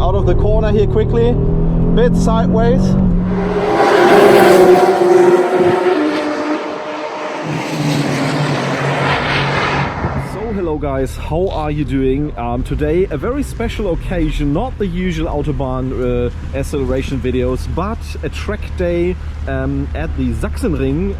out of the corner here quickly, bit sideways. Hello guys, how are you doing? Today a very special occasion, not the usual Autobahn acceleration videos, but a track day at the Sachsenring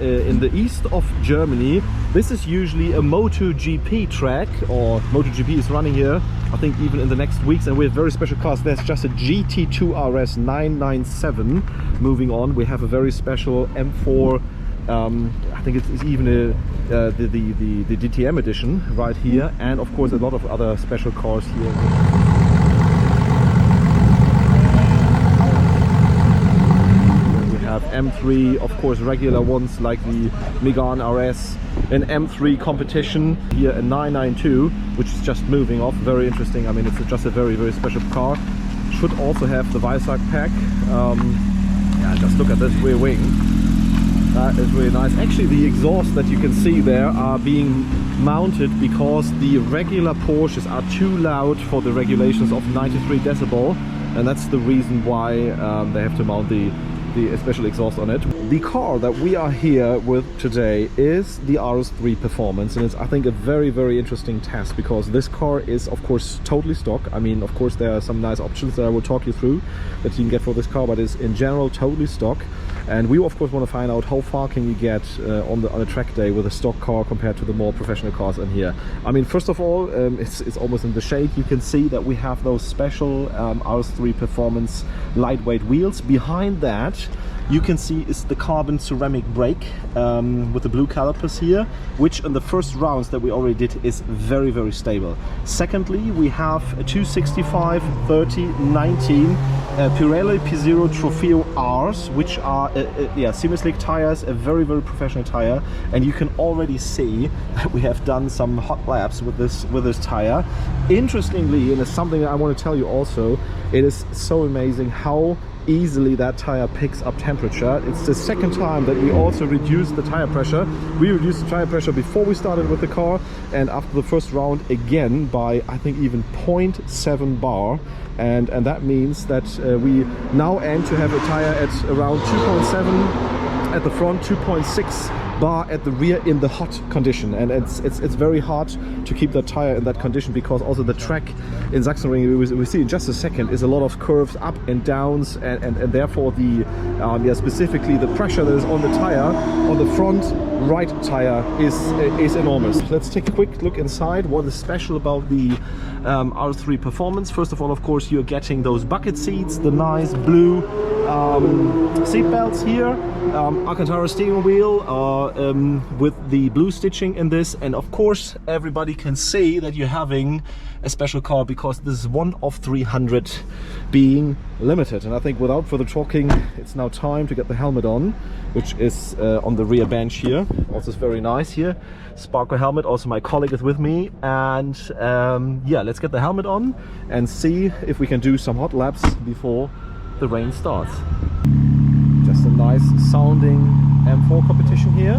in the east of Germany. This is usually a MotoGP track, or MotoGP is running here, I think even in the next weeks, and we have very special cars. There's just a GT2 RS 997 moving on. We have a very special M4, I think it's even the DTM edition right here, and of course a lot of other special cars here. We have M3, of course regular ones like the Megane RS, an M3 competition here, a 992, which is just moving off, very interesting. I mean, it's just a very special car. Should also have the Weissach pack. Yeah, just look at this rear wing. That is really nice. Actually, the exhaust that you can see there are being mounted because the regular Porsches are too loud for the regulations of 93 decibel, and that's the reason why they have to mount the special exhaust on it. The car that we are here with today is the RS3 Performance, and it's, I think, a very interesting test because this car is of course totally stock. I mean, of course there are some nice options that I will talk you through that you can get for this car, but it's in general totally stock. And we of course want to find out how far can you get on a track day with a stock car compared to the more professional cars in here. I mean, first of all, it's almost in the shade. You can see that we have those special RS3 Performance lightweight wheels. Behind that you can see is the carbon ceramic brake with the blue calipers here, which in the first rounds that we already did is very stable. Secondly, we have a 265 30 19 Pirelli P0 Trofeo R's, which are yeah, semi-slick tires, a very professional tire, and you can already see that we have done some hot laps with this tire. Interestingly, and it's something that I want to tell you also, it is so amazing how easily that tire picks up temperature. It's the second time that we also reduced the tire pressure. We reduced the tire pressure before we started with the car, and after the first round again by I think even 0.7 bar, and that means that we now aim to have a tire at around 2.7 at the front, 2.6 bar at the rear in the hot condition, and it's very hard to keep that tire in that condition because also the track in Sachsenring, we see in just a second, is a lot of curves up and downs, and therefore the yeah, specifically the pressure that is on the tire on the front right tire is enormous. Let's take a quick look inside. What is special about the RS3 Performance? First of all, of course, you're getting those bucket seats, the nice blue seat belts here, Alcantara steering wheel with the blue stitching in this, and of course everybody can see that you're having a special car because this is one of 300 being limited. And I think without further talking, it's now time to get the helmet on, which is on the rear bench here. Also is very nice here, Sparko helmet. Also my colleague is with me, and yeah, let's get the helmet on and see if we can do some hot laps before the rain starts. Just a nice sounding M4 competition here.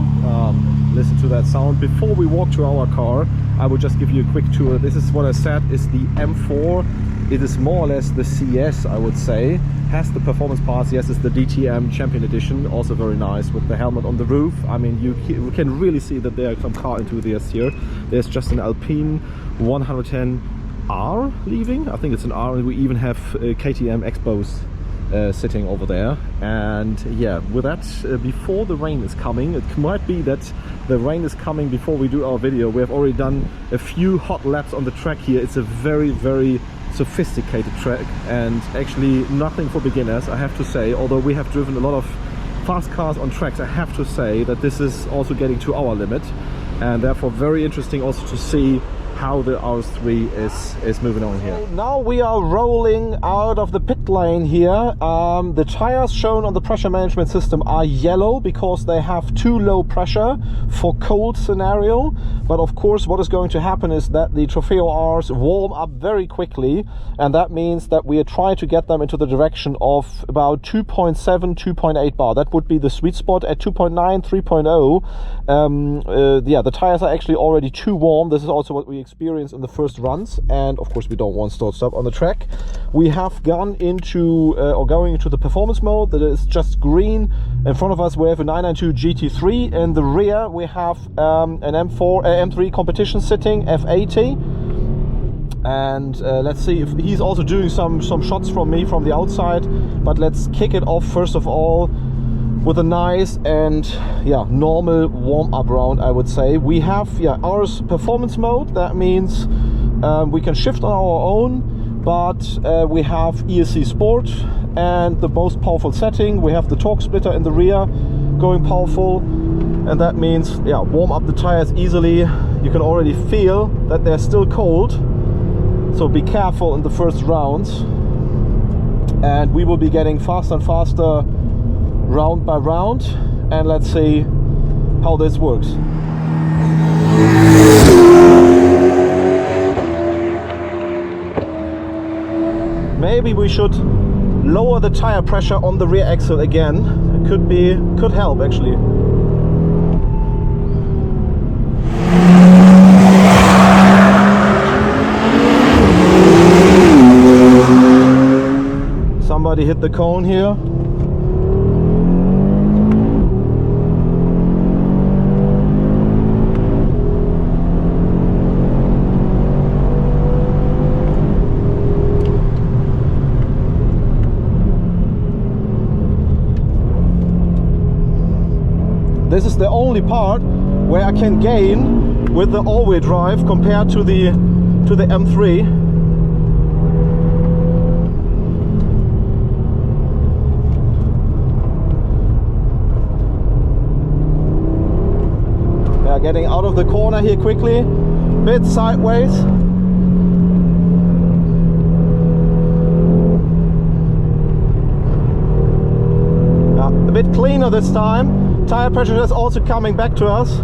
Listen to that sound. Before we walk to our car, I will just give you a quick tour. This is what I said is the M4. It is more or less the CS, I would say. Has the performance parts. Yes, it's the DTM Champion Edition. Also very nice with the helmet on the roof. I mean, you can really see that there are some car enthusiasts here. There's just an Alpine 110R leaving. I think it's an R, and we even have KTM Expos sitting over there. And yeah, with that, before the rain is coming, it might be that the rain is coming before we do our video. We have already done a few hot laps on the track here. It's a very sophisticated track, and actually nothing for beginners, I have to say. Although we have driven a lot of fast cars on tracks, I have to say that this is also getting to our limit, and therefore very interesting also to see how the RS3 is moving on here. Now we are rolling out of the pit lane here. The tires shown on the pressure management system are yellow because they have too low pressure for cold scenario. But of course what is going to happen is that the Trofeo R's warm up very quickly, and that means that we are trying to get them into the direction of about 2.7, 2.8 bar. That would be the sweet spot. At 2.9, 3.0, yeah, the tires are actually already too warm. This is also what we experience in the first runs, and of course we don't want start stop on the track. We have gone into or going into the performance mode. That is just green. In front of us we have a 992 GT3. In the rear we have an M3 competition sitting F80. And let's see if he's also doing some shots from me from the outside. But let's kick it off first of all with a nice and normal warm-up round, I would say. We have RS Performance mode. That means we can shift on our own, but we have ESC Sport and the most powerful setting. We have the torque splitter in the rear going powerful, and that means warm up the tires easily. You can already feel that they're still cold, so be careful in the first rounds, and we will be getting faster and faster round by round, and let's see how this works. Maybe we should lower the tire pressure on the rear axle again. It could help actually. Somebody hit the cone here. This is the only part where I can gain with the all-wheel drive compared to the M3. Yeah, getting out of the corner here quickly, bit sideways. Yeah, a bit cleaner this time. Tire pressure is also coming back to us.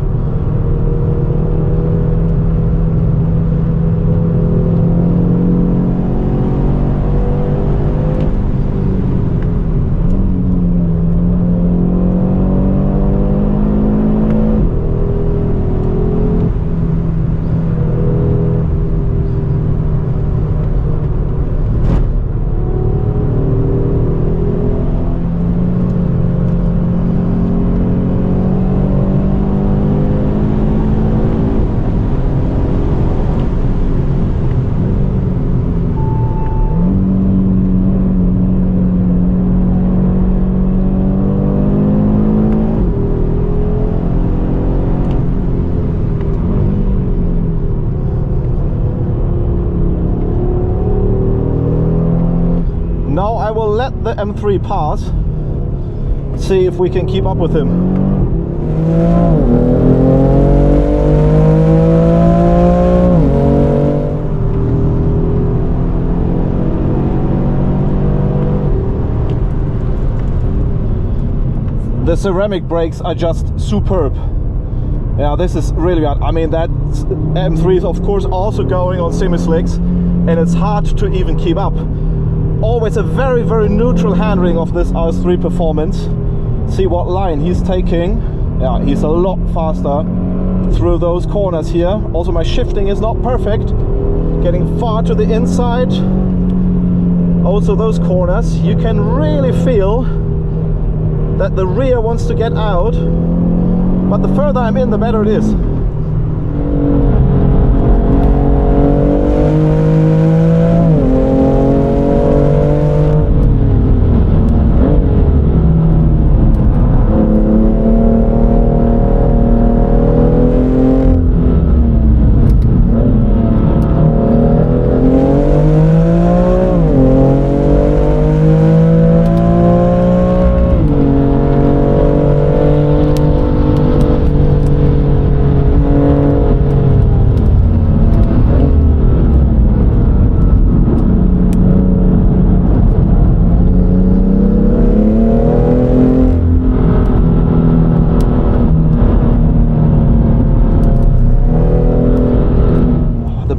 Now I will let the M3 pass, see if we can keep up with him. The ceramic brakes are just superb. Yeah, this is really bad. I mean, that M3 is of course also going on semi-slicks, and it's hard to even keep up. Always a very, very neutral handling of this RS3 Performance. See what line he's taking. Yeah, he's a lot faster through those corners here. Also my shifting is not perfect. Getting far to the inside. Also those corners, you can really feel that the rear wants to get out. But the further I'm in, the better it is.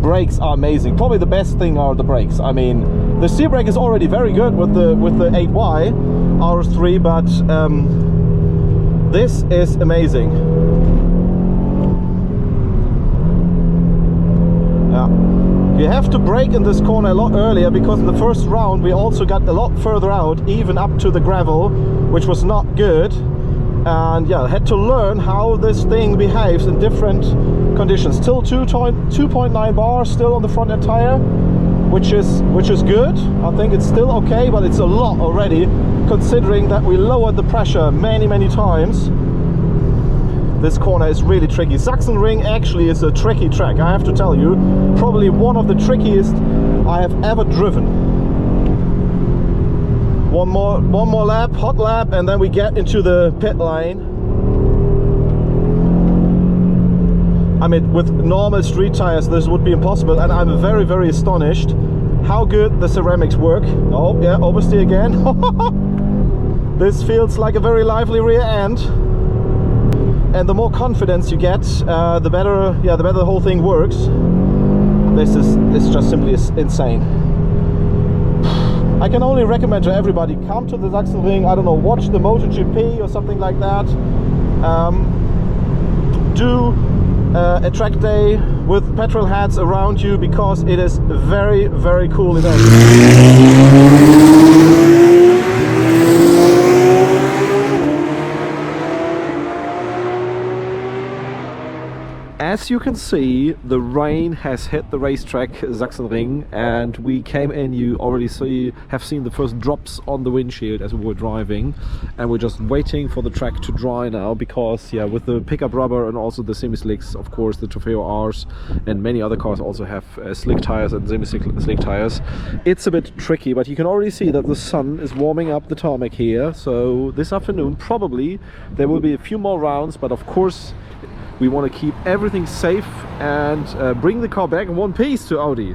Brakes are amazing. Probably the best thing are the brakes. I mean, the steer brake is already very good with the 8Y RS3, but this is amazing. Yeah, We have to brake in this corner a lot earlier because in the first round we also got a lot further out, even up to the gravel, which was not good. And yeah, I had to learn how this thing behaves in different conditions. Still 2.9 bar still on the front end tire, which is good. I think it's still okay, but it's a lot already, considering that we lowered the pressure many times. This corner is really tricky. Sachsenring actually is a tricky track, I have to tell you. Probably one of the trickiest I have ever driven. One more lap, hot lap, and then we get into the pit lane. I mean, with normal street tires this would be impossible, and I'm very astonished how good the ceramics work. Oh yeah, oversteer again. This feels like a very lively rear end. And the more confidence you get, the better the whole thing works. It's just simply insane. I can only recommend to everybody, come to the Sachsenring, I don't know, watch the MotoGP or something like that. Do a track day with petrol heads around you, because it is very cool event. As you can see, the rain has hit the racetrack Sachsenring, and we came in. You already have seen the first drops on the windshield as we were driving, and we're just waiting for the track to dry now, because yeah, with the pickup rubber and also the semi-slicks, of course the Trofeo Rs and many other cars also have slick tires and semi-slick tires. It's a bit tricky, but you can already see that the sun is warming up the tarmac here. So this afternoon probably there will be a few more rounds, but of course we want to keep everything safe and bring the car back in one piece to Audi.